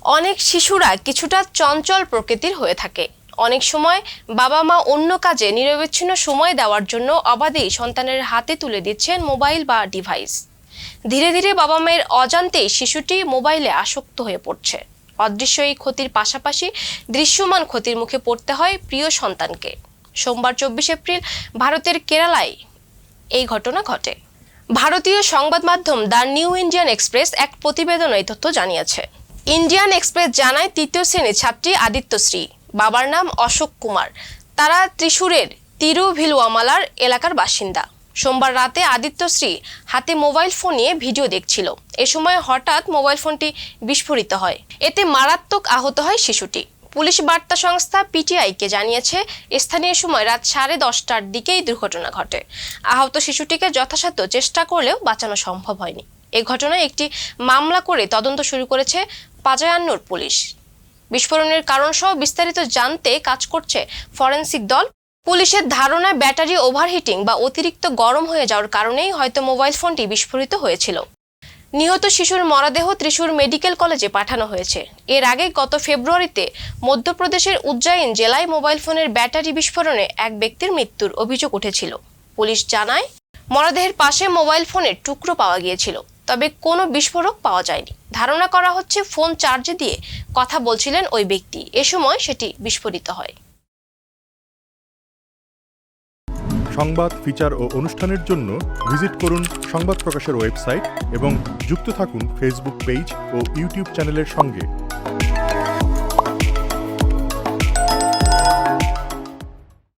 অনেক শিশুরা কিছুটা চঞ্চল প্রকৃতির হয়ে থাকে। অনেক সময় বাবা মা অন্য কাজে নিরবচ্ছিন্ন সময় দেওয়ার জন্য অবাধেই সন্তানের হাতে তুলে দিচ্ছেন মোবাইল বা ডিভাইস। ধীরে ধীরে বাবা মায়ের অজান্তেই শিশুটি মোবাইলে আসক্ত হয়ে পড়ছে। অদৃশ্য এই ক্ষতির পাশাপাশি দৃশ্যমান ক্ষতির মুখে পড়তে হয় প্রিয় সন্তানকে। সোমবার 24 এপ্রিল ভারতের কেরালায় এই ঘটনা ঘটে। ভারতীয় সংবাদ মাধ্যম দ্য নিউ ইন্ডিয়ান এক্সপ্রেস এক প্রতিবেদনে এই তথ্য জানিয়েছে। ইন্ডিয়ান এক্সপ্রেস জানায়, তৃতীয় শ্রেণীর ছাত্রী আদিত্যশ্রী, বাবার নাম অশোক কুমার। তারা ত্রিশূরের তিরুভিলুয়ামালার এলাকার বাসিন্দা। সোমবার রাতে আদিত্যশ্রী হাতে মোবাইল ফোন নিয়ে ভিডিও দেখছিল। এ সময় হঠাৎ মোবাইল ফোনটি বিস্ফোরিত হয়। এতে মারাত্মক আহত হয় শিশুটি। পুলিশ বার্তা সংস্থা পিটিআইকে জানিয়েছে, স্থানীয় সময় রাত 10:30টার দিকেই দুর্ঘটনা ঘটে। আহত শিশুটিকে যথাসাধ্য চেষ্টা করলেও বাঁচানো সম্ভব হয়নি। এ ঘটনায় একটি মামলা করে তদন্ত শুরু করেছে পাজায়ান্নুর পুলিশ। বিস্ফোরণের কারণ সহ বিস্তারিত জানতে কাজ করছে ফরেনসিক দল। পুলিশের ধারণা, ব্যাটারি ওভারহিটিং বা অতিরিক্ত গরম হয়ে যাওয়ার কারণেই হয়তো মোবাইল ফোনটি বিস্ফোরিত হয়েছিল। নিহত শিশুর মরদেহ ত্রিশূর মেডিকেল কলেজে পাঠানো হয়েছে। এর আগে গত ফেব্রুয়ারিতে মধ্যপ্রদেশের উজ্জয়িন জেলায় মোবাইল ফোনের ব্যাটারি বিস্ফোরণে এক ব্যক্তির মৃত্যুর অভিযোগ উঠেছিল। পুলিশ জানায়, মরদেহের পাশে মোবাইল ফোনের টুকরো পাওয়া গিয়েছিল, তবে কোনো বিস্ফোরক পাওয়া যায়নি। ধারণা করা হচ্ছে ফোন চার্জে দিয়ে কথা বলছিলেন ওই ব্যক্তি। এ সময় সেটি বিস্ফোরিত হয়। সংবাদ, ফিচার ও অনুষ্ঠানের জন্য ভিজিট করুন সংবাদ প্রকাশের ওয়েবসাইট এবং যুক্ত থাকুন ফেসবুক পেজ ও ইউটিউব চ্যানেলের সঙ্গে।